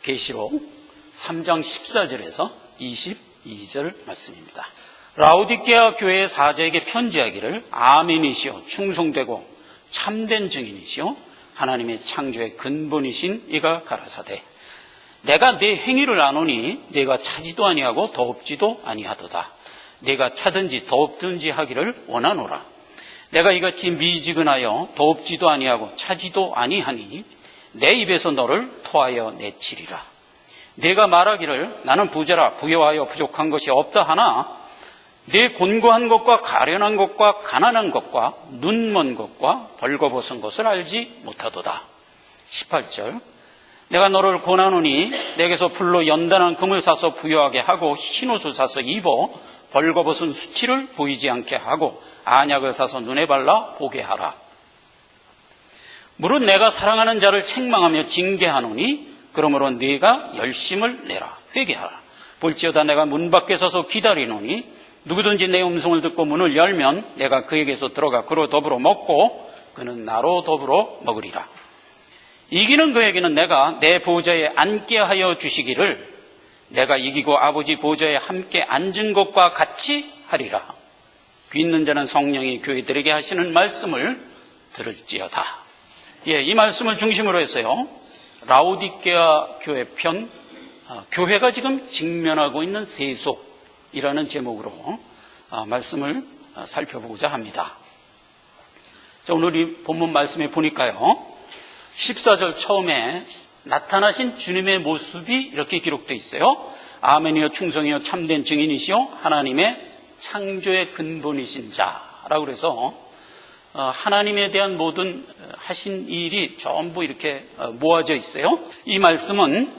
계시록 3장 14절에서 22절 말씀입니다. 라오디게아 교회의 사자에게 편지하기를 아멘이시오 충성되고 참된 증인이시오 하나님의 창조의 근본이신 이가 가라사대 내가 네 행위를 아노니 내가 차지도 아니하고 더럽지도 아니하도다. 내가 차든지 더럽든지 하기를 원하노라. 내가 이같이 미지근하여 더럽지도 아니하고 차지도 아니하니 내 입에서 너를 토하여 내치리라. 내가 말하기를 나는 부자라 부여하여 부족한 것이 없다 하나 내 곤고한 것과 가련한 것과 가난한 것과 눈먼 것과 벌거벗은 것을 알지 못하도다. 18절 내가 너를 권하노니 내게서 풀로 연단한 금을 사서 부여하게 하고 흰옷을 사서 입어 벌거벗은 수치를 보이지 않게 하고 안약을 사서 눈에 발라 보게 하라. 물은 내가 사랑하는 자를 책망하며 징계하노니 그러므로 네가 열심을 내라 회개하라. 볼지어다 내가 문 밖에 서서 기다리노니 누구든지 내 음성을 듣고 문을 열면 내가 그에게서 들어가 그로 더불어 먹고 그는 나로 더불어 먹으리라. 이기는 그에게는 내가 내 보좌에 앉게 하여 주시기를 내가 이기고 아버지 보좌에 함께 앉은 것과 같이 하리라. 귀 있는 자는 성령이 교회들에게 하시는 말씀을 들을지어다. 이 말씀을 중심으로 해서요 라오디게아 교회 편 교회가 지금 직면하고 있는 세속이라는 제목으로 말씀을 살펴보고자 합니다. 자, 오늘 이 본문 말씀에 보니까요 14절 처음에 나타나신 주님의 모습이 이렇게 기록되어 있어요. 아멘이여 충성이여 참된 증인이시여 하나님의 창조의 근본이신 자라고 그래서 하나님에 대한 모든 하신 일이 전부 이렇게 모아져 있어요. 이 말씀은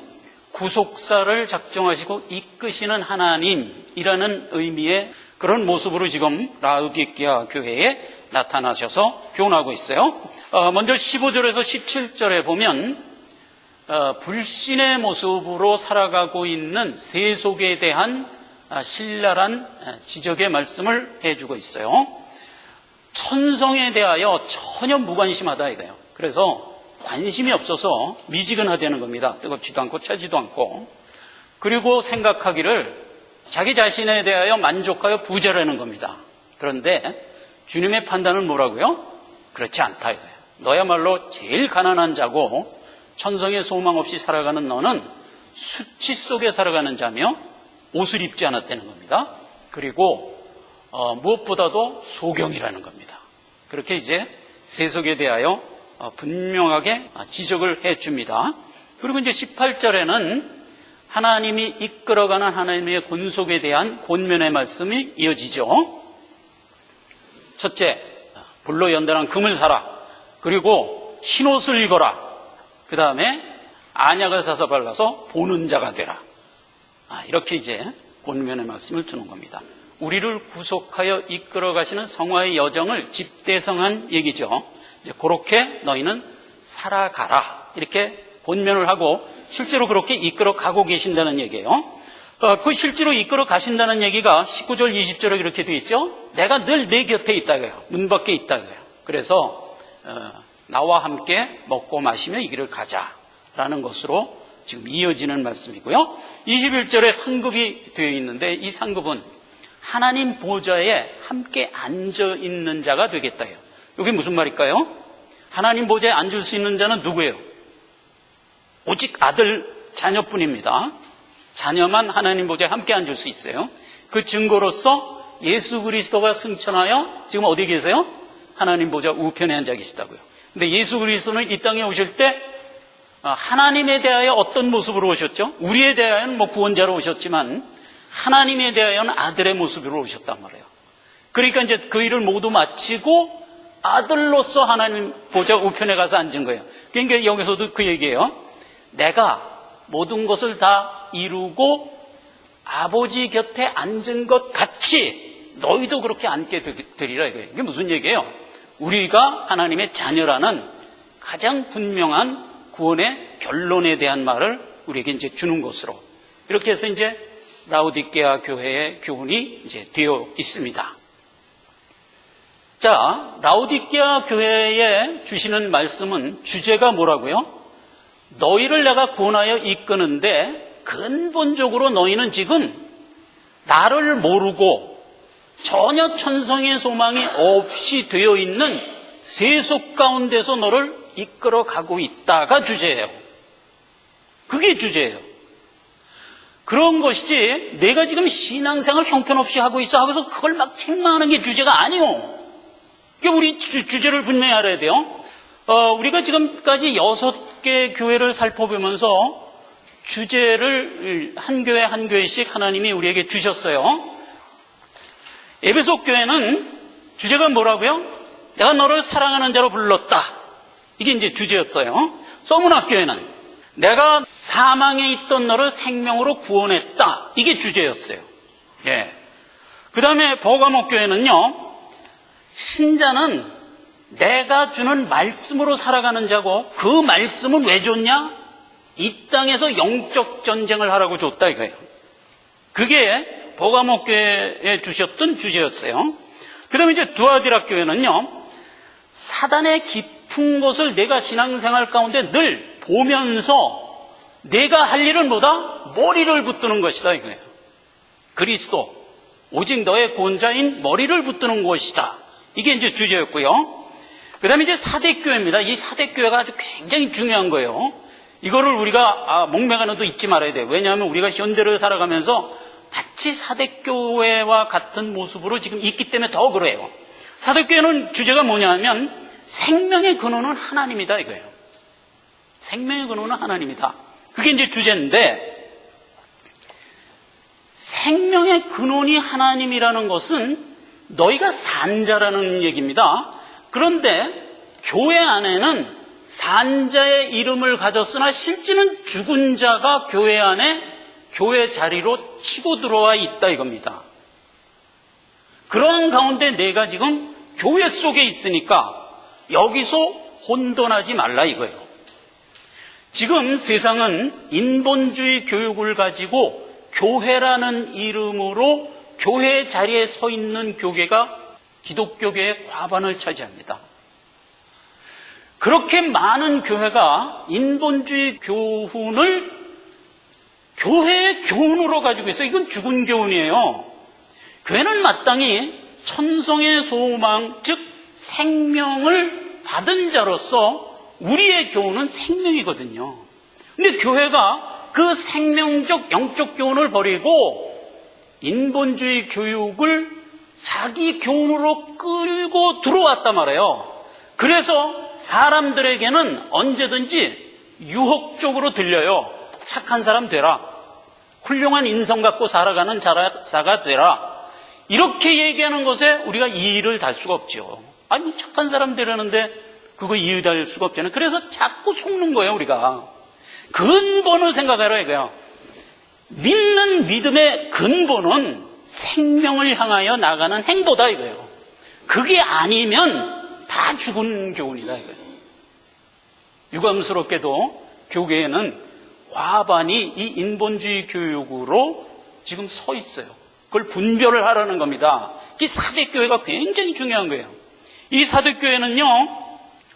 구속사를 작정하시고 이끄시는 하나님이라는 의미의 그런 모습으로 지금 라오디게아 교회에 나타나셔서 교훈하고 있어요. 먼저 15절에서 17절에 보면 불신의 모습으로 살아가고 있는 세속에 대한 신랄한 지적의 말씀을 해주고 있어요. 천성에 대하여 전혀 무관심하다 이거예요. 그래서 관심이 없어서 미지근하다는 겁니다. 뜨겁지도 않고 차지도 않고. 그리고 생각하기를 자기 자신에 대하여 만족하여 부자라는 겁니다. 그런데 주님의 판단은 뭐라고요? 그렇지 않다 이거예요. 너야말로 제일 가난한 자고 천성의 소망 없이 살아가는 너는 수치 속에 살아가는 자며 옷을 입지 않았다는 겁니다. 그리고 무엇보다도 소경이라는 겁니다. 그렇게 이제 세속에 대하여 분명하게 지적을 해줍니다. 그리고 이제 18절에는 하나님이 이끌어가는 하나님의 권속에 대한 권면의 말씀이 이어지죠. 첫째, 불로 연단한 금을 사라. 그리고 흰옷을 입어라. 그 다음에 안약을 사서 발라서 보는 자가 되라. 이렇게 이제 권면의 말씀을 주는 겁니다. 우리를 구속하여 이끌어 가시는 성화의 여정을 집대성한 얘기죠. 이제 그렇게 너희는 살아가라. 이렇게 권면을 하고 실제로 그렇게 이끌어 가고 계신다는 얘기예요. 그 실제로 이끌어 가신다는 얘기가 19절, 20절에 이렇게 되어 있죠. 내가 늘 내 곁에 있다고요. 문 밖에 있다고요. 그래서 나와 함께 먹고 마시며 이 길을 가자라는 것으로 지금 이어지는 말씀이고요. 21절에 상급이 되어 있는데 이 상급은 하나님 보좌에 함께 앉아 있는 자가 되겠다요. 이게 무슨 말일까요? 하나님 보좌에 앉을 수 있는 자는 누구예요? 오직 아들, 자녀뿐입니다. 자녀만 하나님 보좌에 함께 앉을 수 있어요. 그 증거로서 예수 그리스도가 승천하여 지금 어디 계세요? 하나님 보좌 우편에 앉아 계시다고요. 근데 예수 그리스도는 이 땅에 오실 때 하나님에 대하여 어떤 모습으로 오셨죠? 우리에 대하여는 구원자로 오셨지만 하나님에 대하여는 아들의 모습으로 오셨단 말이에요. 그러니까 이제 그 일을 모두 마치고 아들로서 하나님 보좌 우편에 가서 앉은 거예요. 그러니까 여기서도 그 얘기예요. 내가 모든 것을 다 이루고 아버지 곁에 앉은 것 같이 너희도 그렇게 앉게 되리라 이거예요. 이게 무슨 얘기예요? 우리가 하나님의 자녀라는 가장 분명한 구원의 결론에 대한 말을 우리에게 이제 주는 것으로 이렇게 해서 이제 라오디게아 교회의 교훈이 이제 되어 있습니다. 자, 라오디게아 교회에 주시는 말씀은 주제가 뭐라고요? 너희를 내가 구원하여 이끄는데 근본적으로 너희는 지금 나를 모르고 전혀 천성의 소망이 없이 되어 있는 세속 가운데서 너를 이끌어 가고 있다가 주제예요. 그게 주제예요. 그런 것이지 내가 지금 신앙생활 형편없이 하고 있어 하고서 그걸 막 책망하는 게 주제가 아니요. 이게 우리 주제를 분명히 알아야 돼요. 우리가 지금까지 6개 교회를 살펴보면서 주제를 한 교회 한 교회씩 하나님이 우리에게 주셨어요. 에베소 교회는 주제가 뭐라고요? 내가 너를 사랑하는 자로 불렀다. 이게 이제 주제였어요. 서문학 교회는 내가 사망에 있던 너를 생명으로 구원했다. 이게 주제였어요. 예. 그 다음에 버가모 교회는요, 신자는 내가 주는 말씀으로 살아가는 자고, 그 말씀은 왜 줬냐? 이 땅에서 영적 전쟁을 하라고 줬다 이거예요. 그게 버가모 교회에 주셨던 주제였어요. 그 다음에 이제 두아디라 교회는요, 사단의 깊은 곳을 내가 신앙생활 가운데 늘 보면서 내가 할 일은 뭐다? 머리를 붙드는 것이다 이거예요. 그리스도, 오직 너의 구원자인 머리를 붙드는 것이다. 이게 이제 주제였고요. 그 다음에 이제 사대교회입니다. 이 사대교회가 아주 굉장히 중요한 거예요. 이거를 우리가 목매가는도 잊지 말아야 돼요. 왜냐하면 우리가 현대를 살아가면서 마치 사대교회와 같은 모습으로 지금 있기 때문에 더 그래요. 사대교회는 주제가 뭐냐면 생명의 근원은 하나님이다 이거예요. 생명의 근원은 하나님이다. 그게 이제 주제인데, 생명의 근원이 하나님이라는 것은 너희가 산자라는 얘기입니다. 그런데 교회 안에는 산자의 이름을 가졌으나 실제는 죽은 자가 교회 안에 교회 자리로 치고 들어와 있다 이겁니다. 그러한 가운데 내가 지금 교회 속에 있으니까 여기서 혼돈하지 말라 이거예요. 지금 세상은 인본주의 교육을 가지고 교회라는 이름으로 교회 자리에 서 있는 교회가 기독교계의 과반을 차지합니다. 그렇게 많은 교회가 인본주의 교훈을 교회의 교훈으로 가지고 있어요. 이건 죽은 교훈이에요. 교회는 마땅히 천성의 소망, 즉 생명을 받은 자로서 우리의 교훈은 생명이거든요. 근데 교회가 그 생명적 영적 교훈을 버리고 인본주의 교육을 자기 교훈으로 끌고 들어왔단 말이에요. 그래서 사람들에게는 언제든지 유혹적으로 들려요. 착한 사람 되라. 훌륭한 인성 갖고 살아가는 자가 되라. 이렇게 얘기하는 것에 우리가 이의를 달 수가 없죠. 아니 착한 사람 되려는데 그거 이의할 수가 없잖아요. 그래서 자꾸 속는 거예요 우리가. 근본을 생각하라 이거예요. 믿는 믿음의 근본은 생명을 향하여 나가는 행보다 이거예요. 그게 아니면 다 죽은 교훈이다 이거예요. 유감스럽게도 교계에는 과반이 이 인본주의 교육으로 지금 서 있어요. 그걸 분별을 하라는 겁니다. 이 사대교회가 굉장히 중요한 거예요. 이 사대교회는요,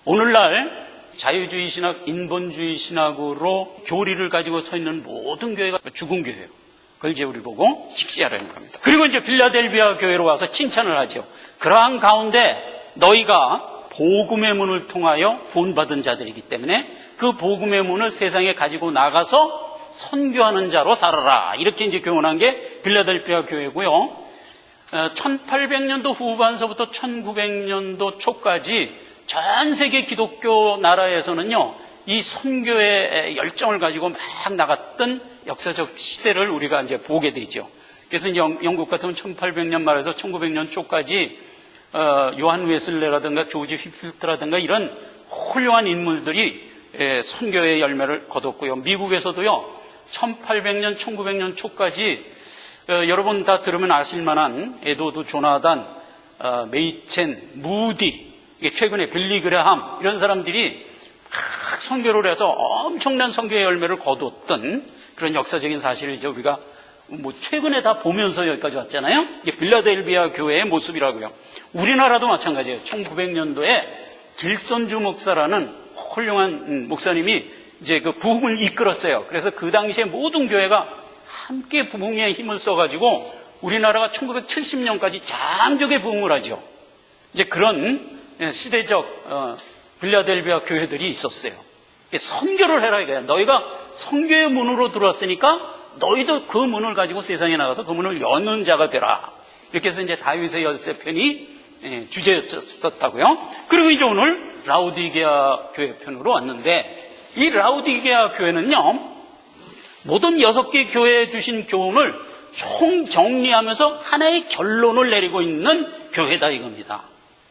오늘날 자유주의 신학, 인본주의 신학으로 교리를 가지고 서 있는 모든 교회가 죽은 교회예요. 그걸 이제 우리 보고 직시하라는 겁니다. 그리고 이제 빌라델비아 교회로 와서 칭찬을 하죠. 그러한 가운데 너희가 복음의 문을 통하여 구원받은 자들이기 때문에 그 복음의 문을 세상에 가지고 나가서 선교하는 자로 살아라. 이렇게 이제 교훈한 게 빌라델비아 교회고요. 1800년도 후반서부터 1900년도 초까지 전 세계 기독교 나라에서는요, 이 선교의 열정을 가지고 막 나갔던 역사적 시대를 우리가 이제 보게 되죠. 그래서 영국 같으면 1800년 말에서 1900년 초까지 요한 웨슬레라든가 조지 휘필트라든가 이런 훌륭한 인물들이 선교의 열매를 거뒀고요. 미국에서도요, 1800년, 1900년 초까지 여러분 다 들으면 아실 만한 에드워드 조나단, 메이첸, 무디, 최근에 빌리 그레함 이런 사람들이 막 선교를 해서 엄청난 선교의 열매를 거뒀던 그런 역사적인 사실을 이제 우리가 뭐 최근에 다 보면서 여기까지 왔잖아요. 이게 빌라델비아 교회의 모습이라고요. 우리나라도 마찬가지예요. 1900년도에 길선주 목사라는 훌륭한 목사님이 이제 그 부흥을 이끌었어요. 그래서 그 당시에 모든 교회가 함께 부흥에 힘을 써가지고 우리나라가 1970년까지 장족의 부흥을 하죠. 이제 그런 시대적 빌라델비아 교회들이 있었어요. 선교를 해라 이거야. 너희가 선교의 문으로 들어왔으니까 너희도 그 문을 가지고 세상에 나가서 그 문을 여는 자가 되라. 이렇게 해서 이제 다윗의 열쇠편이 주제였었다고요. 그리고 이제 오늘 라오디게아 교회 편으로 왔는데, 이 라오디게아 교회는요, 모든 6개 교회에 주신 교훈을 총정리하면서 하나의 결론을 내리고 있는 교회다 이겁니다.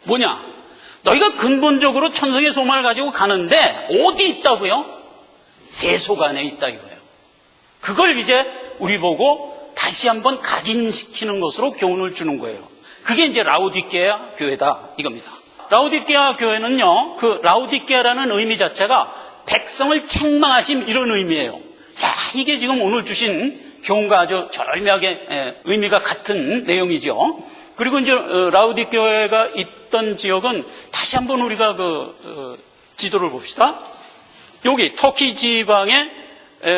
뭐냐? 너희가 근본적으로 천성의 소망을 가지고 가는데 어디 있다고요? 세속 안에 있다 이거예요. 그걸 이제 우리 보고 다시 한번 각인시키는 것으로 교훈을 주는 거예요. 그게 이제 라오디게아 교회다 이겁니다. 라오디게아 교회는요, 그 라오디게아라는 의미 자체가 백성을 책망하심 이런 의미예요. 야, 이게 지금 오늘 주신 교훈과 아주 절묘하게 의미가 같은 내용이죠. 그리고 이제 라오디게아가 있던 지역은 다시 한번 우리가 지도를 봅시다. 여기 터키 지방에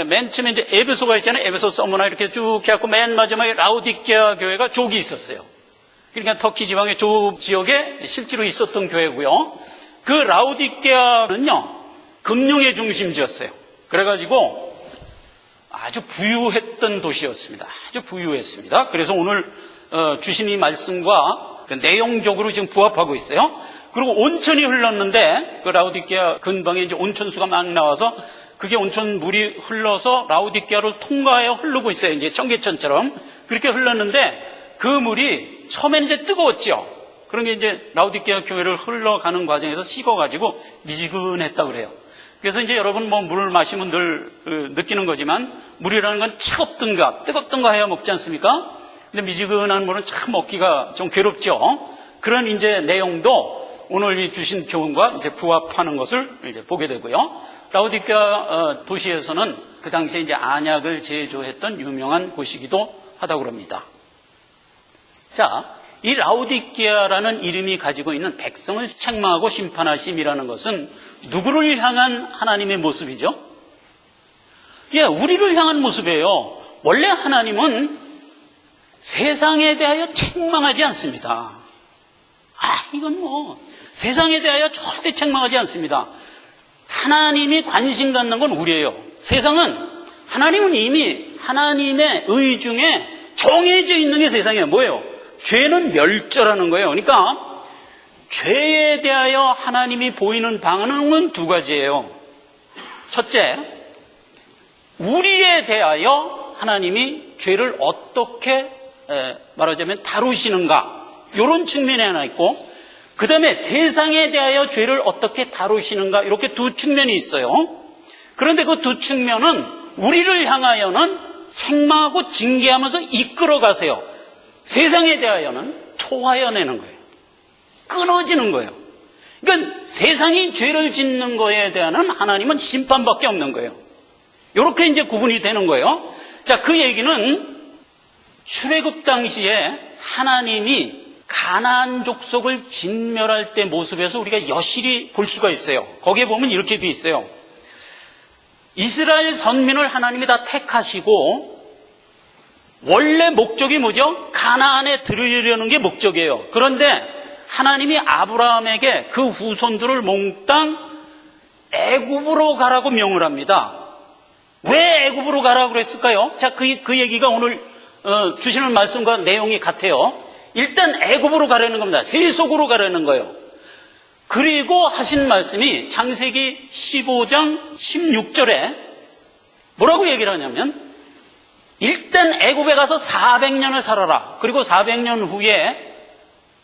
맨 처음에 이제 에베소가 있잖아요. 에베소 서머나 이렇게 쭉 해갖고 맨 마지막에 라오디게아 교회가 족이 있었어요. 그러니까 터키 지방의 족 지역에 실제로 있었던 교회고요. 그 라오디게아는요, 금융의 중심지였어요. 그래가지고 아주 부유했던 도시였습니다. 아주 부유했습니다. 그래서 오늘 주신 이 말씀과 내용적으로 지금 부합하고 있어요. 그리고 온천이 흘렀는데 그 라오디게아 근방에 이제 온천수가 막 나와서 그게 온천물이 흘러서 라오디게아를 통과하여 흐르고 있어요. 이제 청계천처럼 그렇게 흘렀는데 그 물이 처음에는 이제 뜨거웠죠. 그런 게 이제 라오디게아 교회를 흘러가는 과정에서 식어가지고 미지근했다고 그래요. 그래서 이제 여러분 뭐 물을 마시면 늘 느끼는 거지만 물이라는 건 차갑든가 뜨겁든가 해야 먹지 않습니까? 근데 미지근한 물은 참 먹기가 좀 괴롭죠. 그런 이제 내용도 오늘 이 주신 교훈과 이제 부합하는 것을 이제 보게 되고요. 라오디게아 도시에서는 그 당시에 이제 안약을 제조했던 유명한 곳이기도 하다고 합니다. 자, 이 라오디게아라는 이름이 가지고 있는 백성을 책망하고 심판하심이라는 것은 누구를 향한 하나님의 모습이죠? 예, 우리를 향한 모습이에요. 원래 하나님은 세상에 대하여 책망하지 않습니다. 이건 뭐 세상에 대하여 절대 책망하지 않습니다. 하나님이 관심 갖는 건 우리예요. 세상은, 하나님은 이미 하나님의 의 중에 정해져 있는 게 세상이에요. 뭐예요? 죄는 멸절하는 거예요. 그러니까 죄에 대하여 하나님이 보이는 방향은 두 가지예요. 첫째, 우리에 대하여 하나님이 죄를 어떻게 말하자면 다루시는가, 이런 측면이 하나 있고, 그 다음에 세상에 대하여 죄를 어떻게 다루시는가, 이렇게 두 측면이 있어요. 그런데 그 두 측면은 우리를 향하여는 책망하고 징계하면서 이끌어 가세요. 세상에 대하여는 토하여내는 거예요. 끊어지는 거예요. 그러니까 세상이 죄를 짓는 거에 대한 하나님은 심판밖에 없는 거예요. 이렇게 이제 구분이 되는 거예요. 자, 그 얘기는 출애굽 당시에 하나님이 가나안 족속을 진멸할 때 모습에서 우리가 여실히 볼 수가 있어요. 거기에 보면 이렇게 돼 있어요. 이스라엘 선민을 하나님이 다 택하시고 원래 목적이 뭐죠? 가나안에 들으려는 게 목적이에요. 그런데 하나님이 아브라함에게 그 후손들을 몽땅 애굽으로 가라고 명을 합니다. 왜 애굽으로 가라고 그랬을까요? 자, 그 얘기가 오늘 주시는 말씀과 내용이 같아요. 일단 애굽으로 가라는 겁니다. 세속으로 가라는 거예요. 그리고 하신 말씀이 창세기 15장 16절에 뭐라고 얘기를 하냐면, 일단 애굽에 가서 400년을 살아라. 그리고 400년 후에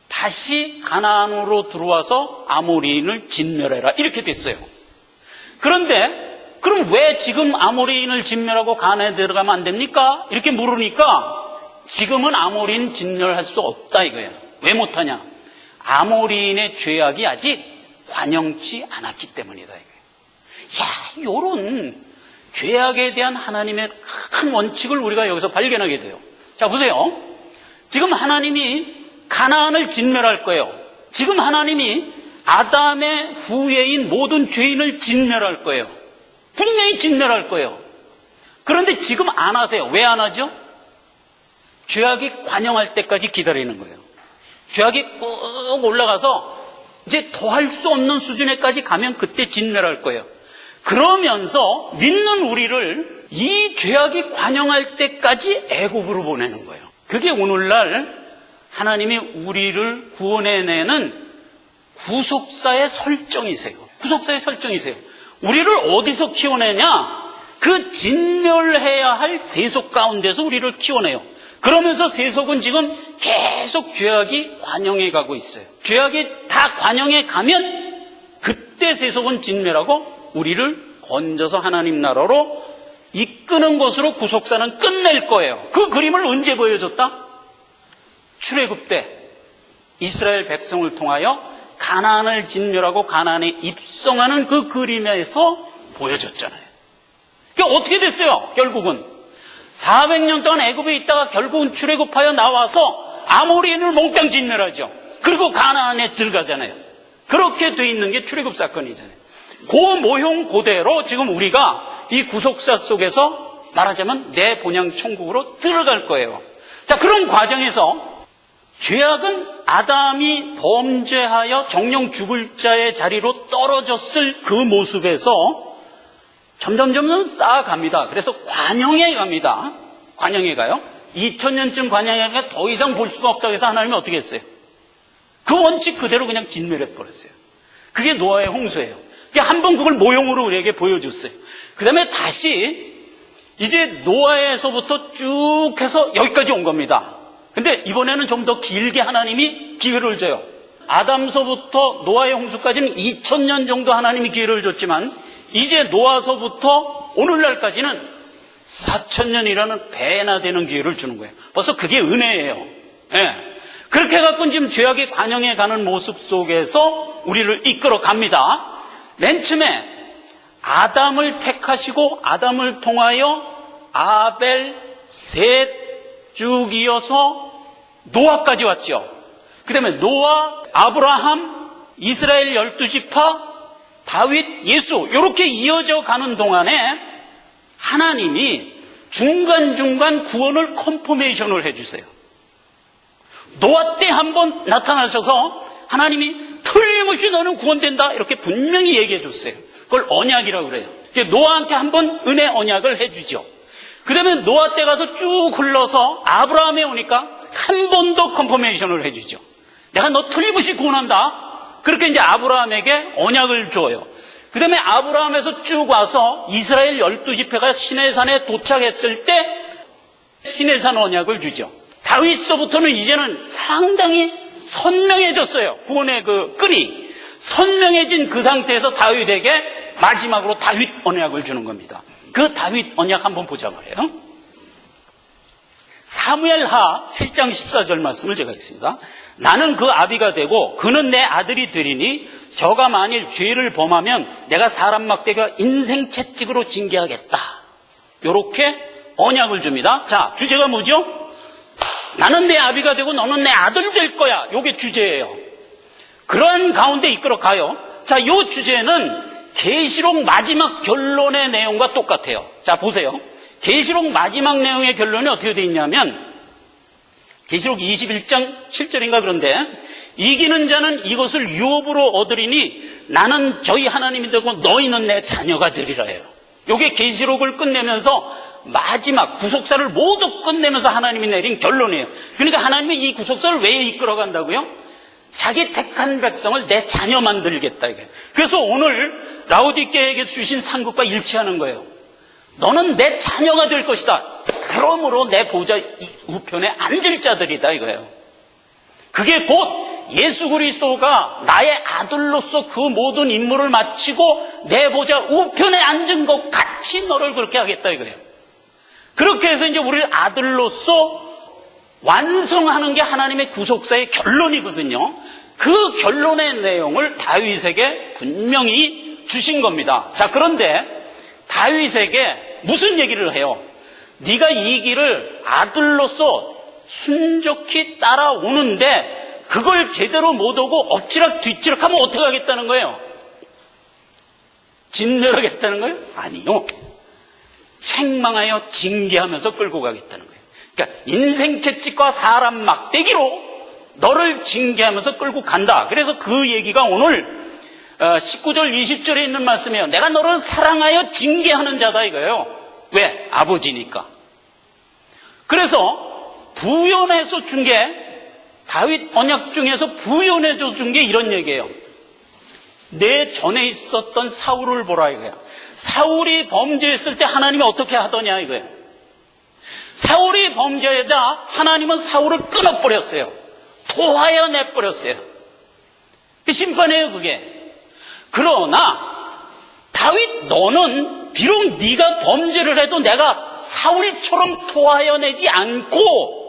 다시 가나안으로 들어와서 아모리인을 진멸해라. 이렇게 됐어요. 그런데 그럼 왜 지금 아모리인을 진멸하고 가나안에 들어가면 안 됩니까? 이렇게 물으니까 지금은 아모리인 진멸할 수 없다 이거예요. 왜 못하냐? 아모리인의 죄악이 아직 관영치 않았기 때문이다 이거예요. 요런 죄악에 대한 하나님의 큰 원칙을 우리가 여기서 발견하게 돼요. 자, 보세요. 지금 하나님이 가나안을 진멸할 거예요. 지금 하나님이 아담의 후예인 모든 죄인을 진멸할 거예요. 분명히 진멸할 거예요. 그런데 지금 안 하세요. 왜 안 하죠? 죄악이 관영할 때까지 기다리는 거예요. 죄악이 꾹 올라가서 이제 더 할 수 없는 수준에까지 가면 그때 진멸할 거예요. 그러면서 믿는 우리를 이 죄악이 관영할 때까지 애굽으로 보내는 거예요. 그게 오늘날 하나님이 우리를 구원해내는 구속사의 설정이세요. 구속사의 설정이세요. 우리를 어디서 키워내냐? 그 진멸해야 할 세속 가운데서 우리를 키워내요. 그러면서 세속은 지금 계속 죄악이 관영해 가고 있어요. 죄악이 다 관영해 가면 그때 세속은 진멸하고 우리를 건져서 하나님 나라로 이끄는 것으로 구속사는 끝낼 거예요. 그 그림을 언제 보여줬다? 출애굽 때 이스라엘 백성을 통하여 가나안을 진멸하고 가나안에 입성하는 그 그림에서 보여줬잖아요. 그러니까 어떻게 됐어요? 결국은 400년 동안 애굽에 있다가 결국은 출애굽하여 나와서 아모리인을 몽땅 진멸하죠. 그리고 가나안에 들어가잖아요. 그렇게 돼 있는 게 출애굽 사건이잖아요. 그 모형 그대로 지금 우리가 이 구속사 속에서 말하자면 내 본향 천국으로 들어갈 거예요. 자, 그런 과정에서 죄악은 아담이 범죄하여 정령 죽을 자의 자리로 떨어졌을 그 모습에서 점점 쌓아갑니다. 그래서 관영에 갑니다. 관영에 가요. 2000년쯤 관영에 가면 더 이상 볼 수가 없다고 해서 하나님이 어떻게 했어요? 그 원칙 그대로 그냥 진멸해 버렸어요. 그게 노아의 홍수예요. 한번 그걸 모형으로 우리에게 보여줬어요. 그 다음에 다시 이제 노아에서부터 쭉 해서 여기까지 온 겁니다. 근데 이번에는 좀 더 길게 하나님이 기회를 줘요. 아담서부터 노아의 홍수까지는 2000년 정도 하나님이 기회를 줬지만 이제 노아서부터 오늘날까지는 4000년이라는 배나 되는 기회를 주는 거예요. 벌써 그게 은혜예요. 네. 그렇게 해갖고 지금 죄악이 관영해 가는 모습 속에서 우리를 이끌어 갑니다. 맨 처음에 아담을 택하시고 아담을 통하여 아벨, 셋 쭉 이어서 노아까지 왔죠. 그 다음에 노아, 아브라함, 이스라엘 12지파, 다윗, 예수 이렇게 이어져 가는 동안에 하나님이 중간중간 구원을 컨포메이션을 해주세요. 노아 때 한번 나타나셔서 하나님이 틀림없이 너는 구원된다 이렇게 분명히 얘기해 줬어요. 그걸 언약이라고 그래요. 노아한테 한번 은혜 언약을 해주죠. 그 다음에 노아 때 가서 쭉 흘러서 아브라함에 오니까 한 번 더 컨포메이션을 해주죠. 내가 너 틀림없이 구원한다. 그렇게 이제 아브라함에게 언약을 줘요. 그 다음에 아브라함에서 쭉 와서 이스라엘 12지파가 시내산에 도착했을 때 시내산 언약을 주죠. 다윗서부터는 이제는 상당히 선명해졌어요. 구원의 그 끈이 선명해진 그 상태에서 다윗에게 마지막으로 다윗 언약을 주는 겁니다. 그 다윗 언약 한번 보자 말이에요. 사무엘하 7장 14절 말씀을 제가 읽습니다. 나는 그 아비가 되고 그는 내 아들이 되리니 저가 만일 죄를 범하면 내가 사람 막대가 인생 채찍으로 징계하겠다. 이렇게 언약을 줍니다. 자, 주제가 뭐죠? 나는 내 아비가 되고 너는 내 아들 될 거야. 이게 주제예요. 그러한 가운데 이끌어 가요. 자, 이 주제는 계시록 마지막 결론의 내용과 똑같아요. 자, 보세요. 계시록 마지막 내용의 결론이 어떻게 되어 있냐면 계시록 21장 7절인가 그런데 이기는 자는 이것을 유업으로 얻으리니 나는 저희 하나님이 되고 너희는 내 자녀가 되리라 해요. 이게 계시록을 끝내면서 마지막 구속사를 모두 끝내면서 하나님이 내린 결론이에요. 그러니까 하나님이 이 구속사를 왜 이끌어간다고요? 자기 택한 백성을 내 자녀 만들겠다 이게. 그래서 오늘 라오디게에게 주신 상급과 일치하는 거예요. 너는 내 자녀가 될 것이다. 그러므로 내 보좌 우편에 앉을 자들이다 이거예요. 그게 곧 예수 그리스도가 나의 아들로서 그 모든 임무를 마치고 내 보좌 우편에 앉은 것 같이 너를 그렇게 하겠다 이거예요. 그렇게 해서 이제 우리를 아들로서 완성하는 게 하나님의 구속사의 결론이거든요. 그 결론의 내용을 다윗에게 분명히 주신 겁니다. 자, 그런데 다윗에게 무슨 얘기를 해요? 네가 이 길을 아들로서 순적히 따라오는데 그걸 제대로 못 오고 엎치락 뒤치락 하면 어떻게 하겠다는 거예요? 진멸하겠다는 거예요? 아니요. 책망하여 징계하면서 끌고 가겠다는 거예요. 그러니까 인생 채찍과 사람 막대기로 너를 징계하면서 끌고 간다. 그래서 그 얘기가 오늘 19절 20절에 있는 말씀이에요. 내가 너를 사랑하여 징계하는 자다 이거예요. 왜? 아버지니까. 그래서 부연해서 준 게, 다윗 언약 중에서 부연해서 준 게 이런 얘기예요. 내 전에 있었던 사울을 보라 이거예요. 사울이 범죄했을 때 하나님이 어떻게 하더냐 이거예요. 사울이 범죄하자 하나님은 사울을 끊어버렸어요. 토하여 내버렸어요. 심판이에요 그게. 그러나 다윗 너는 비록 네가 범죄를 해도 내가 사울처럼 토하여 내지 않고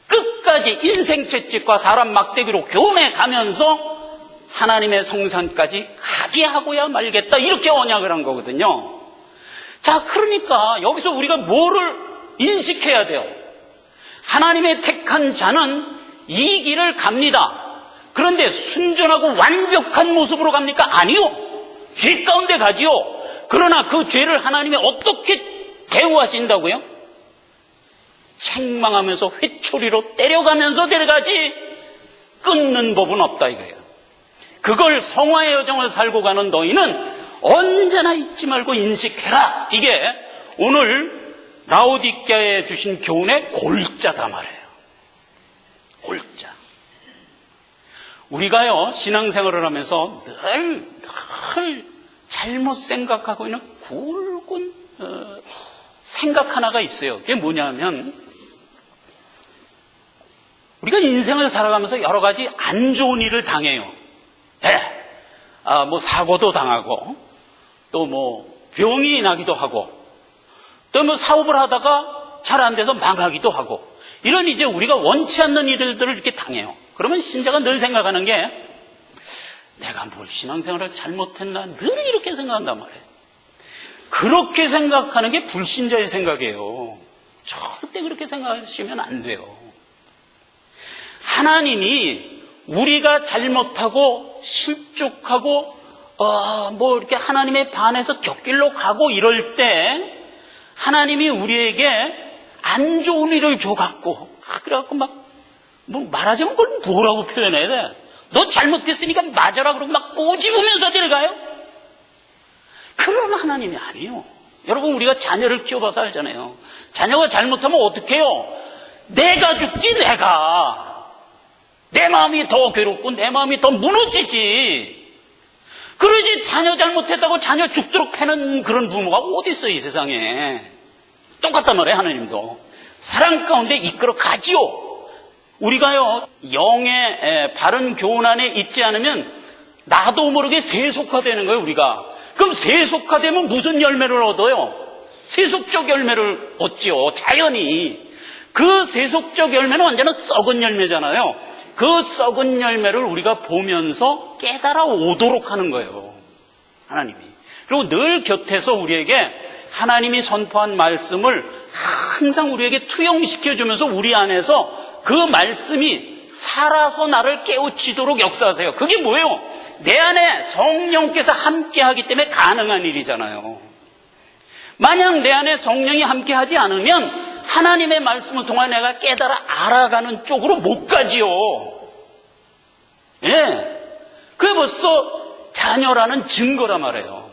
끝까지 인생 채찍과 사람 막대기로 교훈해 가면서 하나님의 성산까지 가게 하고야 말겠다 이렇게 언약을 한 거거든요. 자, 그러니까 여기서 우리가 뭐를 인식해야 돼요? 하나님의 택한 자는 이 길을 갑니다. 그런데 순전하고 완벽한 모습으로 갑니까? 아니요. 죄 가운데 가지요. 그러나 그 죄를 하나님이 어떻게 대우하신다고요? 책망하면서 회초리로 때려가면서 데려가지 끊는 법은 없다 이거예요. 그걸 성화의 여정을 살고 가는 너희는 언제나 잊지 말고 인식해라. 이게 오늘 라오디게아에 주신 교훈의 골자다 말이에요. 골자. 우리가요 신앙생활을 하면서 늘 잘못 생각하고 있는 굵은 생각 하나가 있어요. 그게 뭐냐면 우리가 인생을 살아가면서 여러 가지 안 좋은 일을 당해요. 뭐 사고도 당하고 또 뭐 병이 나기도 하고 또 뭐 사업을 하다가 잘 안 돼서 망하기도 하고 이런 이제 우리가 원치 않는 일들을 이렇게 당해요. 그러면 신자가 늘 생각하는 게 내가 뭘 신앙생활을 잘못했나 늘 이렇게 생각한단 말이에요. 그렇게 생각하는 게 불신자의 생각이에요. 절대 그렇게 생각하시면 안 돼요. 하나님이 우리가 잘못하고 실족하고 뭐 이렇게 하나님에 반해서 곁길로 가고 이럴 때 하나님이 우리에게 안 좋은 일을 줘갖고 그래갖고 막 뭐 말하자면 그걸 뭐라고 표현해야 돼? 너 잘못했으니까 맞아라 그러고 막 꼬집으면서 데려가요? 그런 하나님이 아니에요. 여러분 우리가 자녀를 키워봐서 알잖아요. 자녀가 잘못하면 어떻게 해요? 내가 죽지 내가. 내 마음이 더 괴롭고 내 마음이 더 무너지지. 그러지 자녀 잘못했다고 자녀 죽도록 패는 그런 부모가 어디 있어요 이 세상에. 똑같단 말이에요. 하나님도 사랑 가운데 이끌어 가지요. 우리가요 영의 바른 교훈 안에 있지 않으면 나도 모르게 세속화되는 거예요 우리가. 그럼 세속화되면 무슨 열매를 얻어요? 세속적 열매를 얻지요. 자연히. 그 세속적 열매는 언제나 썩은 열매잖아요. 그 썩은 열매를 우리가 보면서 깨달아 오도록 하는 거예요 하나님이. 그리고 늘 곁에서 우리에게 하나님이 선포한 말씀을 항상 우리에게 투영시켜주면서 우리 안에서 그 말씀이 살아서 나를 깨우치도록 역사하세요. 그게 뭐예요? 내 안에 성령께서 함께하기 때문에 가능한 일이잖아요. 만약 내 안에 성령이 함께하지 않으면 하나님의 말씀을 통해 내가 깨달아 알아가는 쪽으로 못 가지요. 예, 그게 벌써 자녀라는 증거란 말이에요.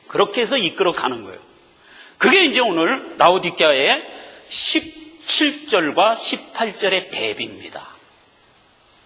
그렇게 해서 이끌어 가는 거예요. 그게 이제 오늘 라오디게아의 17절과 18절의 대비입니다.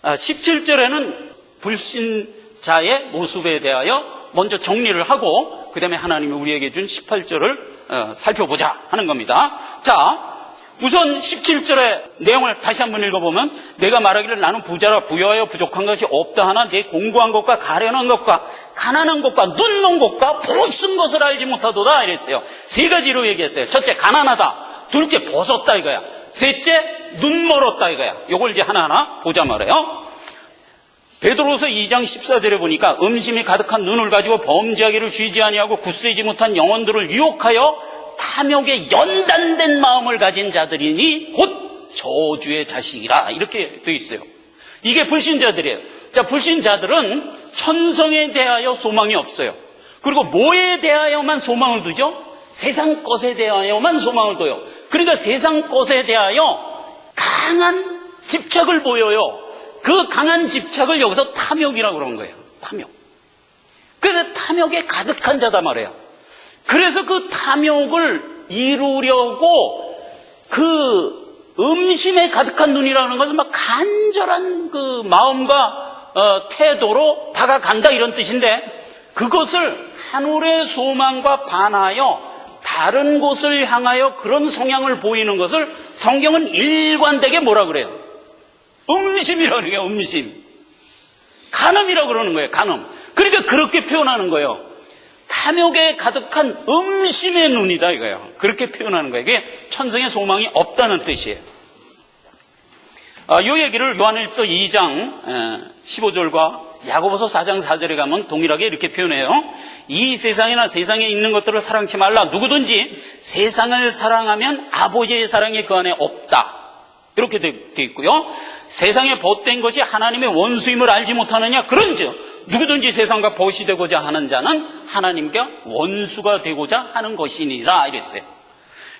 17절에는 불신자의 모습에 대하여 먼저 정리를 하고 그 다음에 하나님이 우리에게 준 18절을 살펴보자 하는 겁니다. 자, 우선 17절의 내용을 다시 한번 읽어보면 내가 말하기를 나는 부자라 부여하여 부족한 것이 없다 하나 내 공고한 것과 가련한 것과 가난한 것과 눈먼 것과 벗은 것을 알지 못하도다 이랬어요. 세 가지로 얘기했어요. 첫째 가난하다, 둘째 벗었다 이거야, 셋째 눈 멀었다 이거야. 요걸 이제 하나하나 보자 말이에요. 베드로서 2장 14절에 보니까 음심이 가득한 눈을 가지고 범죄하기를 쉬지 아니하고 굳세지 못한 영혼들을 유혹하여 탐욕에 연단된 마음을 가진 자들이니 곧 저주의 자식이라 이렇게 되어 있어요. 이게 불신자들이에요. 자, 불신자들은 천성에 대하여 소망이 없어요. 그리고 뭐에 대하여만 소망을 두죠? 세상 것에 대하여만 소망을 둬요. 그러니까 세상 것에 대하여 강한 집착을 보여요. 그 강한 집착을 여기서 탐욕이라고 그러는 거예요. 탐욕. 그래서 탐욕에 가득한 자다 말이에요. 그래서 그 탐욕을 이루려고 그 음심에 가득한 눈이라는 것은 막 간절한 그 마음과 태도로 다가간다 이런 뜻인데, 그것을 하늘의 소망과 반하여 다른 곳을 향하여 그런 성향을 보이는 것을 성경은 일관되게 뭐라 그래요? 음심이라고 그래요. 음심. 간음이라고 그러는 거예요. 간음. 그러니까 그렇게 표현하는 거예요. 탐욕에 가득한 음심의 눈이다 이거예요. 그렇게 표현하는 거예요. 이게 천성의 소망이 없다는 뜻이에요. 이 얘기를 요한일서 2장 15절과 야고보서 4장 4절에 가면 동일하게 이렇게 표현해요. 이 세상이나 세상에 있는 것들을 사랑치 말라. 누구든지 세상을 사랑하면 아버지의 사랑이 그 안에 없다. 이렇게 되어 있고요. 세상에 벗된 것이 하나님의 원수임을 알지 못하느냐. 그런즉 누구든지 세상과 벗이 되고자 하는 자는 하나님과 원수가 되고자 하는 것이니라 이랬어요.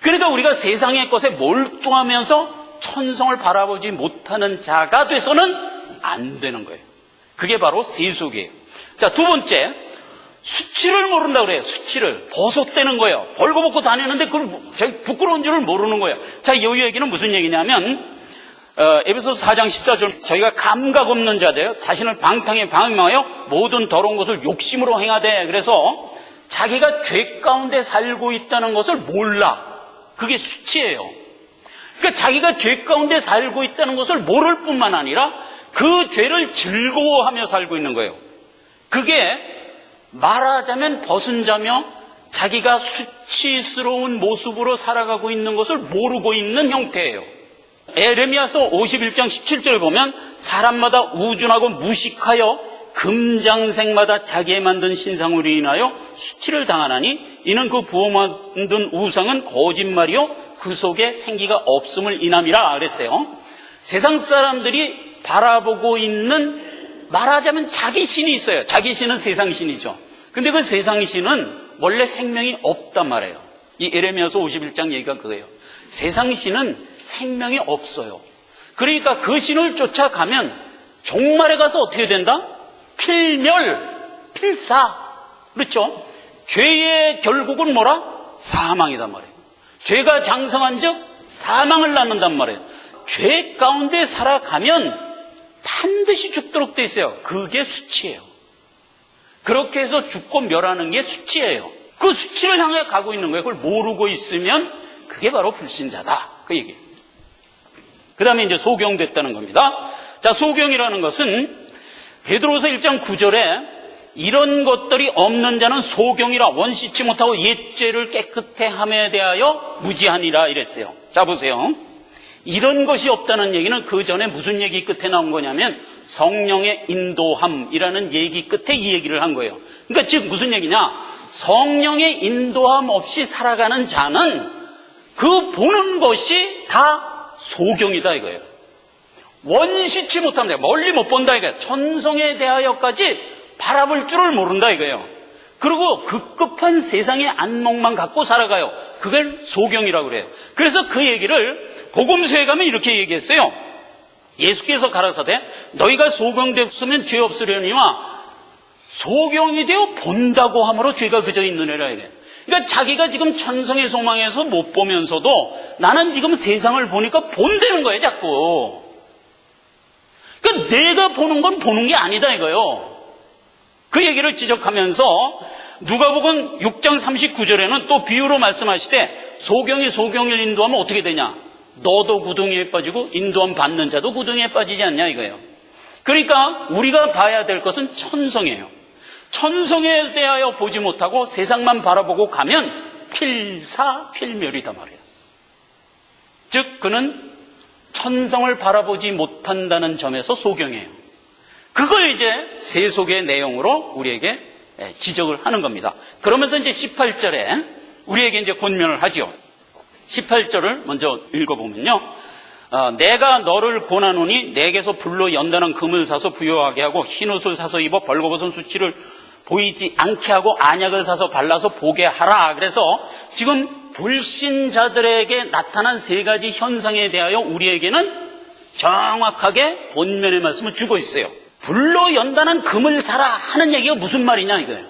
그러니까 우리가 세상의 것에 몰두하면서 천성을 바라보지 못하는 자가 돼서는 안 되는 거예요. 그게 바로 세속이에요. 자, 두 번째, 수치를 모른다고 그래요. 수치를. 버섯대는 거예요. 벌거벗고 다니는데 그걸 부끄러운 줄을 모르는 거예요. 자, 이 얘기는 무슨 얘기냐면 에베소서 4장 14절, 저희가 감각 없는 자들, 자신을 방탕에 방임하여 모든 더러운 것을 욕심으로 행하되, 그래서 자기가 죄 가운데 살고 있다는 것을 몰라. 그게 수치예요. 그러니까 자기가 죄 가운데 살고 있다는 것을 모를 뿐만 아니라 그 죄를 즐거워하며 살고 있는 거예요. 그게 말하자면 벗은 자며 자기가 수치스러운 모습으로 살아가고 있는 것을 모르고 있는 형태예요. 에레미야서 51장 17절을 보면 사람마다 우준하고 무식하여 금장색마다 자기의 만든 신상으로 인하여 수치를 당하나니 이는 그 부어 만든 우상은 거짓말이요 그 속에 생기가 없음을 인함이라 그랬어요. 세상 사람들이 바라보고 있는 말하자면 자기 신이 있어요. 자기 신은 세상 신이죠. 근데 그 세상 신은 원래 생명이 없단 말이에요. 이 에레미야서 51장 얘기가 그거예요. 세상 신은 생명이 없어요. 그러니까 그 신을 쫓아가면 종말에 가서 어떻게 된다? 필멸, 필사. 그렇죠? 죄의 결국은 뭐라? 사망이단 말이에요. 죄가 장성한 즉 사망을 낳는단 말이에요. 죄 가운데 살아가면 반드시 죽도록 돼 있어요. 그게 수치예요. 그렇게 해서 죽고 멸하는 게 수치예요. 그 수치를 향해 가고 있는 거예요. 그걸 모르고 있으면 그게 바로 불신자다. 그 얘기예요. 그 다음에 이제 소경됐다는 겁니다. 자, 소경이라는 것은 베드로서 1장 9절에 이런 것들이 없는 자는 소경이라 원시치 못하고 옛죄를 깨끗해 함에 대하여 무지하니라 이랬어요. 자, 보세요. 이런 것이 없다는 얘기는 그 전에 무슨 얘기 끝에 나온 거냐면 성령의 인도함이라는 얘기 끝에 이 얘기를 한 거예요. 그러니까 즉 무슨 얘기냐? 성령의 인도함 없이 살아가는 자는 그 보는 것이 다 소경이다 이거예요. 원시치 못한다. 멀리 못 본다 이거예요. 천성에 대하여까지 바라볼 줄을 모른다 이거예요. 그리고 급급한 세상의 안목만 갖고 살아가요. 그걸 소경이라고 그래요. 그래서 그 얘기를 복음서에 가면 이렇게 얘기했어요. 예수께서 가라사대 너희가 소경되었으면 죄 없으려니와 소경이 되어 본다고 함으로 죄가 그저 있느니라 이게. 그러니까 자기가 지금 천성의 소망에서 못 보면서도 나는 지금 세상을 보니까 본다는 거예요 자꾸. 그러니까 내가 보는 건 보는 게 아니다 이거예요. 그 얘기를 지적하면서 누가복음 6장 39절에는 또 비유로 말씀하시되 소경이 소경을 인도하면 어떻게 되냐? 너도 구덩이에 빠지고 인도함 받는 자도 구덩이에 빠지지 않냐 이거예요. 그러니까 우리가 봐야 될 것은 천성이에요. 천성에 대하여 보지 못하고 세상만 바라보고 가면 필사필멸이다 말이에요. 즉 그는 천성을 바라보지 못한다는 점에서 소경이에요. 그걸 이제 세속의 내용으로 우리에게 지적을 하는 겁니다. 그러면서 이제 18절에 우리에게 이제 권면을 하죠. 18절을 먼저 읽어보면요. 내가 너를 권하노니 내게서 불로 연단한 금을 사서 부여하게 하고 흰옷을 사서 입어 벌거벗은 수치를 보이지 않게 하고 안약을 사서 발라서 보게 하라. 그래서 지금 불신자들에게 나타난 세 가지 현상에 대하여 우리에게는 정확하게 본면의 말씀을 주고 있어요. 불로 연단한 금을 사라 하는 얘기가 무슨 말이냐 이거예요.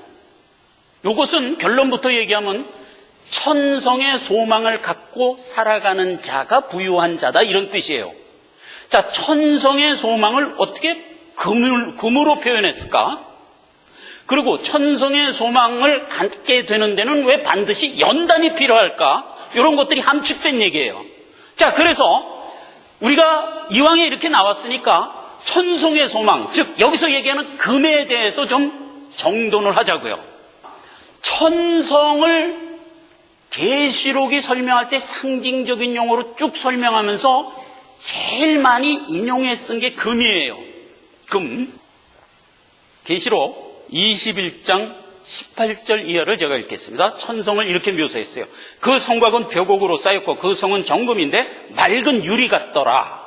이것은 결론부터 얘기하면 천성의 소망을 갖고 살아가는 자가 부유한 자다 이런 뜻이에요. 자, 천성의 소망을 어떻게 금으로 표현했을까? 그리고 천성의 소망을 갖게 되는 데는 왜 반드시 연단이 필요할까? 이런 것들이 함축된 얘기예요. 자, 그래서 우리가 이왕에 이렇게 나왔으니까 천성의 소망, 즉 여기서 얘기하는 금에 대해서 좀 정돈을 하자고요. 천성을 계시록이 설명할 때 상징적인 용어로 쭉 설명하면서 제일 많이 인용해 쓴 게 금이에요. 금. 계시록 21장 18절 이하를 제가 읽겠습니다. 천성을 이렇게 묘사했어요. 그 성곽은 벽옥으로 쌓였고 그 성은 정금인데 맑은 유리 같더라.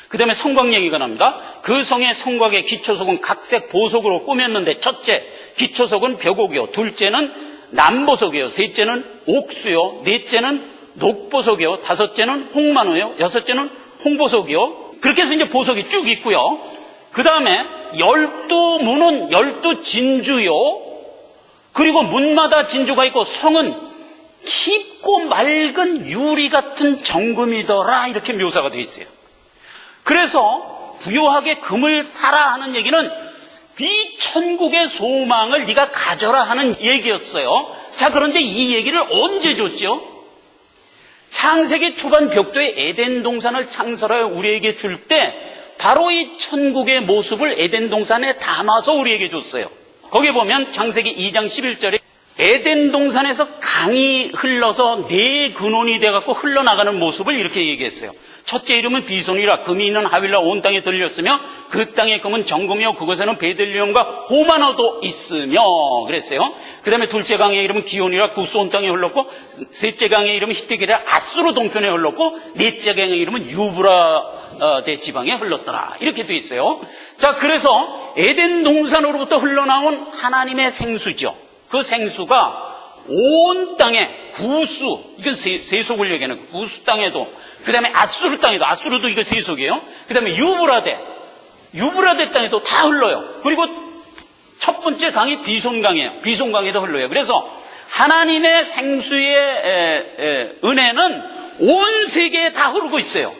그 다음에 성곽 얘기가 납니다. 그 성의 성곽의 기초석은 각색 보석으로 꾸몄는데 첫째 기초석은 벽옥이요, 둘째는 남보석이요, 셋째는 옥수요, 넷째는 녹보석이요, 다섯째는 홍만호요, 여섯째는 홍보석이요. 그렇게 해서 이제 보석이 쭉 있고요. 그 다음에 12문은 12진주요. 그리고 문마다 진주가 있고 성은 깊고 맑은 유리 같은 정금이더라. 이렇게 묘사가 되어 있어요. 그래서 부유하게 금을 사라 하는 얘기는 이 천국의 소망을 네가 가져라 하는 얘기였어요. 자, 그런데 이 얘기를 언제 줬죠? 창세기 초반 벽도의 에덴 동산을 창설하여 우리에게 줄 때 바로 이 천국의 모습을 에덴 동산에 담아서 우리에게 줬어요. 거기에 보면 창세기 2장 11절에 에덴 동산에서 강이 흘러서 네 근원이 돼갖고 흘러나가는 모습을 이렇게 얘기했어요. 첫째 이름은 비손이라 금이 있는 하윌라 온 땅에 들렸으며 그 땅의 금은 정금이요 그것에는 베들리엄과 호마노도 있으며 그랬어요. 그 다음에 둘째 강의 이름은 기온이라 구스 온 땅에 흘렀고 셋째 강의 이름은 히데기라 아수르 동편에 흘렀고 넷째 강의 이름은 유브라데 지방에 흘렀더라. 이렇게 돼 있어요. 자, 그래서 에덴 동산으로부터 흘러나온 하나님의 생수죠. 그 생수가 온 땅에 구수, 이건 세속을 얘기하는 거예요. 구수 땅에도, 그 다음에 아수르 땅에도, 아수르도 이거 세속이에요. 그 다음에 유브라데 땅에도 다 흘러요. 그리고 첫 번째 강이 비손강이에요. 비손강에도 흘러요. 그래서 하나님의 생수의 은혜는 온 세계에 다 흐르고 있어요.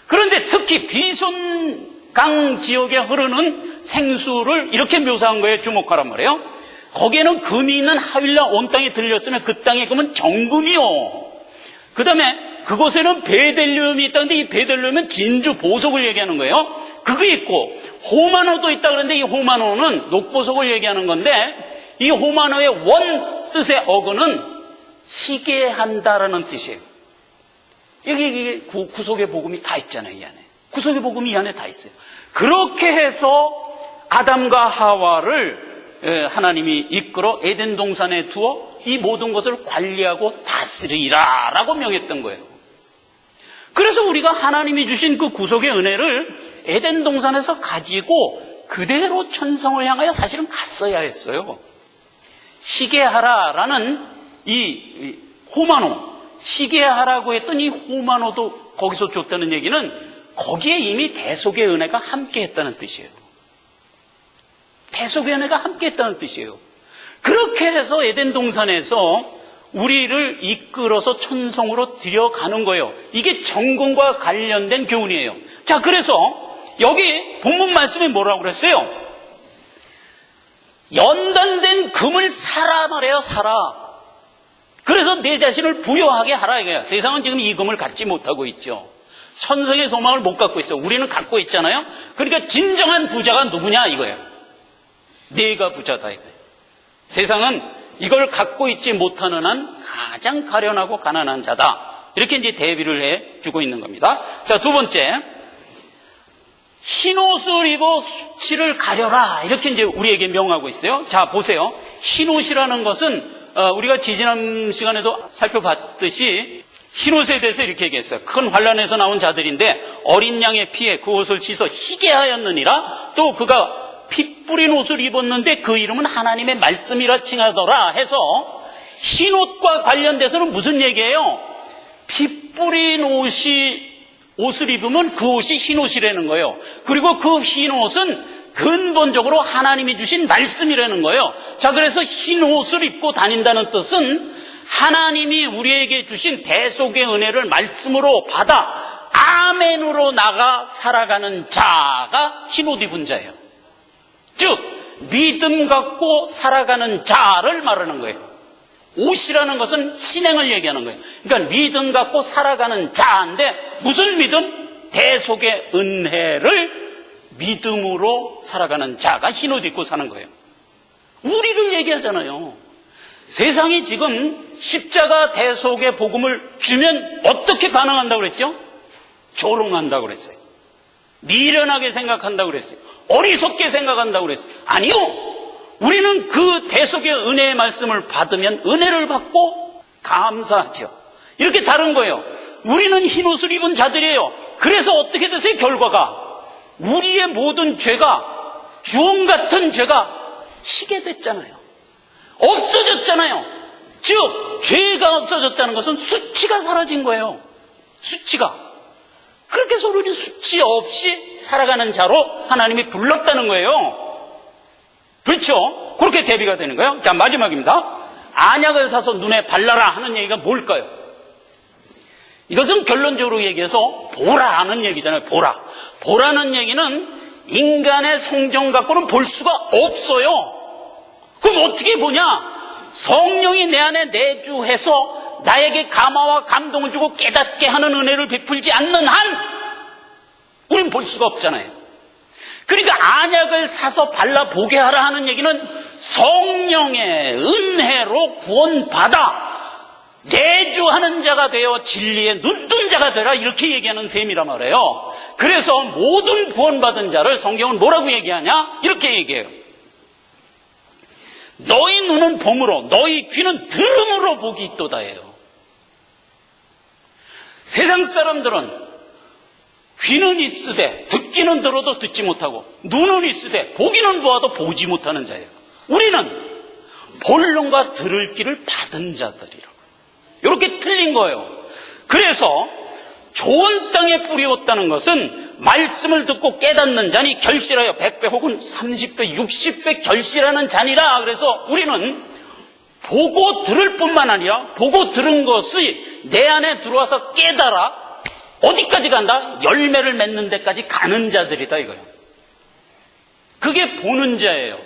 그런데 특히 비손강 지역에 흐르는 생수를 이렇게 묘사한 거에 주목하란 말이에요. 거기에는 금이 있는 하윌라 온 땅에 들렸으면 그 땅의 금은 정금이요. 그 다음에 그곳에는 베델리움이 있다는데 이 베델리움은 진주 보석을 얘기하는 거예요. 그게 있고 호마노도 있다 그러는데 이 호마노는 녹보석을 얘기하는 건데 이 호마노의 원 뜻의 어근은 희게 한다라는 뜻이에요. 여기 구속의 복음이 다 있잖아요. 이 안에 구속의 복음이 이 안에 다 있어요. 그렇게 해서 아담과 하와를 하나님이 이끌어 에덴 동산에 두어 이 모든 것을 관리하고 다스리라 라고 명했던 거예요. 그래서 우리가 하나님이 주신 그 구속의 은혜를 에덴 동산에서 가지고 그대로 천성을 향하여 사실은 갔어야 했어요. 희게 하라라는 이 호마노, 희게 하라고 했던 이 호마노도 거기서 줬다는 얘기는 거기에 이미 대속의 은혜가 함께 했다는 뜻이에요. 대속의 은혜가 함께 했다는 뜻이에요. 그렇게 해서 에덴 동산에서 우리를 이끌어서 천성으로 들여가는 거예요. 이게 정금과 관련된 교훈이에요. 자, 그래서 여기 본문 말씀에 뭐라고 그랬어요? 연단된 금을 사라 말해요. 사라. 그래서 내 자신을 부유하게 하라 이거야. 세상은 지금 이 금을 갖지 못하고 있죠. 천성의 소망을 못 갖고 있어요. 우리는 갖고 있잖아요. 그러니까 진정한 부자가 누구냐 이거예요. 내가 부자다 이거예요. 세상은 이걸 갖고 있지 못하는 한 가장 가련하고 가난한 자다. 이렇게 이제 대비를 해주고 있는 겁니다. 자, 두 번째, 흰 옷을 입어 수치를 가려라. 이렇게 이제 우리에게 명하고 있어요. 자, 보세요. 흰 옷이라는 것은 우리가 지지난 시간에도 살펴봤듯이 흰 옷에 대해서 이렇게 얘기했어요. 큰 환란에서 나온 자들인데 어린 양의 피에 그 옷을 씻어 희게 하였느니라. 또 그가 피 뿌린 옷을 입었는데 그 이름은 하나님의 말씀이라 칭하더라 해서 흰 옷과 관련돼서는 무슨 얘기예요? 피 뿌린 옷을 입으면 그 옷이 흰 옷이라는 거예요. 그리고 그 흰 옷은 근본적으로 하나님이 주신 말씀이라는 거예요. 자, 그래서 흰 옷을 입고 다닌다는 뜻은 하나님이 우리에게 주신 대속의 은혜를 말씀으로 받아 아멘으로 나가 살아가는 자가 흰 옷 입은 자예요. 즉 믿음 갖고 살아가는 자를 말하는 거예요. 옷이라는 것은 신행을 얘기하는 거예요. 그러니까 믿음 갖고 살아가는 자인데 무슨 믿음? 대속의 은혜를 믿음으로 살아가는 자가 흰 옷 입고 사는 거예요. 우리를 얘기하잖아요. 세상이 지금 십자가 대속의 복음을 주면 어떻게 반응한다고 그랬죠? 조롱한다고 그랬어요. 미련하게 생각한다고 그랬어요. 어리석게 생각한다고 그랬어요. 아니요. 우리는 그 대속의 은혜의 말씀을 받으면 은혜를 받고 감사하죠. 이렇게 다른 거예요. 우리는 흰 옷을 입은 자들이에요. 그래서 어떻게 되세요? 결과가 우리의 모든 죄가, 주홍 같은 죄가 희게 됐잖아요. 없어졌잖아요. 즉 죄가 없어졌다는 것은 수치가 사라진 거예요. 수치가. 그렇게 해서 우리는 수치 없이 살아가는 자로 하나님이 불렀다는 거예요. 그렇죠? 그렇게 대비가 되는 거예요. 자, 마지막입니다. 안약을 사서 눈에 발라라 하는 얘기가 뭘까요? 이것은 결론적으로 얘기해서 보라는 얘기잖아요. 보라. 보라는 얘기는 인간의 성정 갖고는 볼 수가 없어요. 그럼 어떻게 보냐? 성령이 내 안에 내주해서 나에게 감화와 감동을 주고 깨닫게 하는 은혜를 베풀지 않는 한 우린 볼 수가 없잖아요. 그러니까 안약을 사서 발라보게 하라 하는 얘기는 성령의 은혜로 구원받아 내주하는 자가 되어 진리의 눈뜬 자가 되라 이렇게 얘기하는 셈이란 말이에요. 그래서 모든 구원받은 자를 성경은 뭐라고 얘기하냐? 이렇게 얘기해요. 너희 눈은 봄으로 너희 귀는 들음으로 복이 있도다예요. 세상 사람들은 귀는 있으되 듣기는 들어도 듣지 못하고 눈은 있으되 보기는 보아도 보지 못하는 자예요. 우리는 볼 눈과 들을 귀를 받은 자들이라고. 이렇게 틀린 거예요. 그래서 좋은 땅에 뿌리었다는 것은 말씀을 듣고 깨닫는 자니 결실하여 100배 혹은 30배 60배 결실하는 자니라. 그래서 우리는 보고 들을 뿐만 아니라 보고 들은 것이 내 안에 들어와서 깨달아 어디까지 간다? 열매를 맺는 데까지 가는 자들이다 이거예요. 그게 보는 자예요.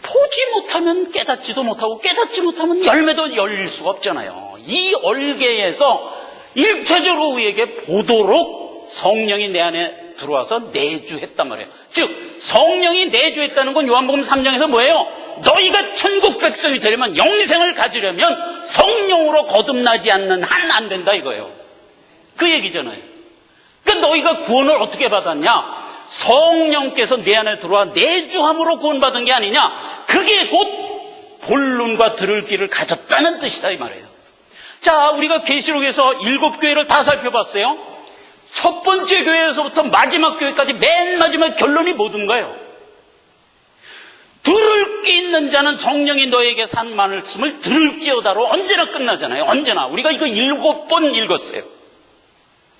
보지 못하면 깨닫지도 못하고 깨닫지 못하면 열매도 열릴 수가 없잖아요. 이 얼개에서 일차적으로 우리에게 보도록 성령이 내 안에 들어와서 내주했단 말이에요. 즉 성령이 내주했다는 건 요한복음 3장에서 뭐예요? 너희가 천국 백성이 되려면 영생을 가지려면 성령으로 거듭나지 않는 한 안 된다 이거예요. 그 얘기잖아요. 그러니까 너희가 구원을 어떻게 받았냐? 성령께서 내 안에 들어와 내주함으로 구원받은 게 아니냐? 그게 곧 볼 눈과 들을 귀를 가졌다는 뜻이다 이 말이에요. 자, 우리가 계시록에서 7교회를 다 살펴봤어요. 첫 번째 교회에서부터 마지막 교회까지 맨 마지막 결론이 뭐든가요? 들을 귀 있는 자는 성령이 너에게 산 말씀을 들을지어다로 언제나 끝나잖아요. 언제나. 우리가 이거 7번 읽었어요.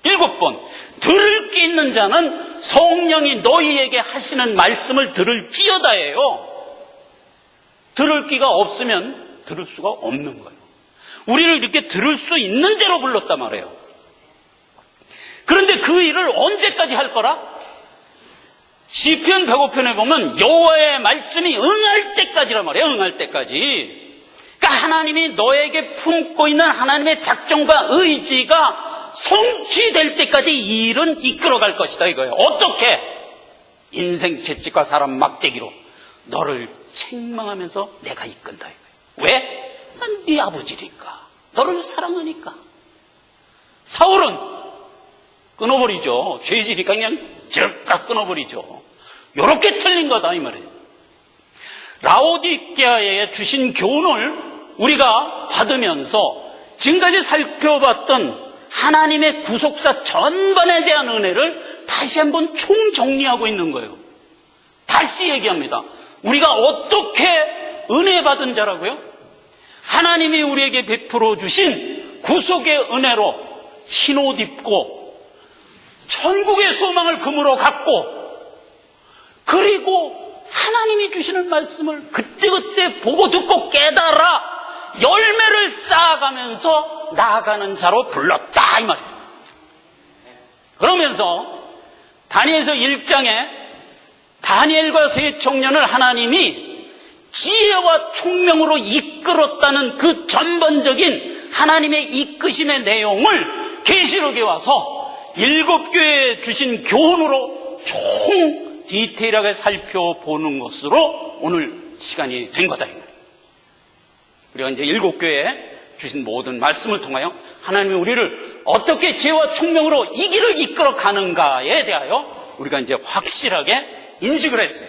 7번. 들을 귀 있는 자는 성령이 너희에게 하시는 말씀을 들을지어다예요. 들을 귀가 없으면 들을 수가 없는 거예요. 우리를 이렇게 들을 수 있는 자로 불렀단 말이에요. 그런데 그 일을 언제까지 할 거라? 시편 105편에 보면 여호와의 말씀이 응할 때까지란 말이에요. 응할 때까지. 그러니까 하나님이 너에게 품고 있는 하나님의 작정과 의지가 성취될 때까지 이 일은 이끌어갈 것이다 이거예요. 어떻게? 인생 채찍과 사람 막대기로 너를 책망하면서 내가 이끈다 이거예요. 왜? 난 네 아버지니까. 너를 사랑하니까. 사울은 끊어버리죠. 죄지니까 그냥 즉각 끊어버리죠. 요렇게 틀린 거다 이 말이에요. 라오디게아에 주신 교훈을 우리가 받으면서 지금까지 살펴봤던 하나님의 구속사 전반에 대한 은혜를 다시 한번 총정리하고 있는 거예요. 다시 얘기합니다. 우리가 어떻게 은혜 받은 자라고요? 하나님이 우리에게 베풀어 주신 구속의 은혜로 흰옷 입고 천국의 소망을 금으로 갖고, 그리고 하나님이 주시는 말씀을 그때그때 보고 듣고 깨달아 열매를 쌓아가면서 나아가는 자로 불렀다, 이 말이에요. 그러면서 다니엘서 1장에 다니엘과 세 청년을 하나님이 지혜와 총명으로 이끌었다는 그 전반적인 하나님의 이끄심의 내용을 계시록에 와서 7교회에 주신 교훈으로 총 디테일하게 살펴보는 것으로 오늘 시간이 된 거다. 우리가 이제 7교회에 주신 모든 말씀을 통하여 하나님이 우리를 어떻게 지혜와 총명으로 이 길을 이끌어 가는가에 대하여 우리가 이제 확실하게 인식을 했어요.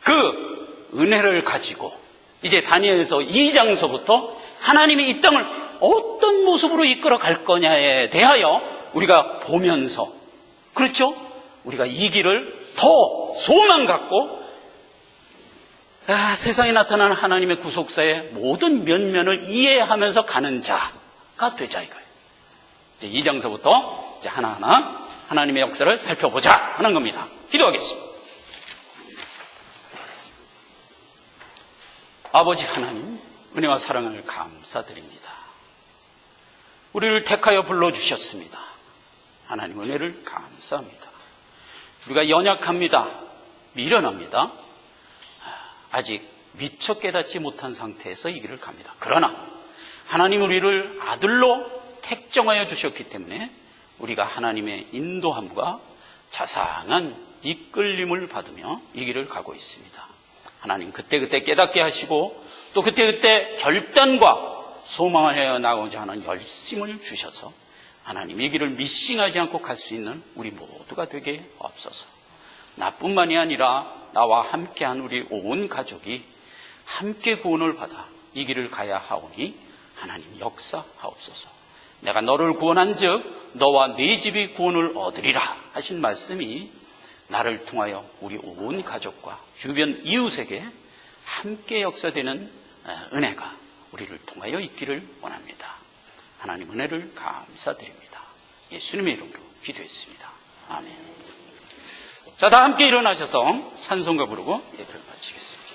그 은혜를 가지고 이제 다니엘서 2장서부터 하나님이 이 땅을 어떤 모습으로 이끌어 갈 거냐에 대하여 우리가 보면서, 그렇죠? 우리가 이 길을 더 소망 갖고 세상에 나타나는 하나님의 구속사의 모든 면면을 이해하면서 가는 자가 되자 이거예요. 이제 2장서부터 이제 하나하나 하나님의 역사를 살펴보자 하는 겁니다. 기도하겠습니다. 아버지 하나님, 은혜와 사랑을 감사드립니다. 우리를 택하여 불러주셨습니다. 하나님 은혜를 감사합니다. 우리가 연약합니다. 미련합니다. 아직 미처 깨닫지 못한 상태에서 이 길을 갑니다. 그러나 하나님 우리를 아들로 택정하여 주셨기 때문에 우리가 하나님의 인도함과 자상한 이끌림을 받으며 이 길을 가고 있습니다. 하나님 그때그때 깨닫게 하시고 또 그때그때 결단과 소망을 해어 나가고자 하는 열심을 주셔서 하나님 이 길을 미싱하지 않고 갈 수 있는 우리 모두가 되게 없어서, 나뿐만이 아니라 나와 함께한 우리 온 가족이 함께 구원을 받아 이 길을 가야 하오니 하나님 역사하옵소서. 내가 너를 구원한 즉 너와 네 집이 구원을 얻으리라 하신 말씀이 나를 통하여 우리 온 가족과 주변 이웃에게 함께 역사되는 은혜가 우리를 통하여 있기를 원합니다. 하나님 은혜를 감사드립니다. 예수님의 이름으로 기도했습니다. 아멘. 자, 다 함께 일어나셔서 찬송가 부르고 예배를 마치겠습니다.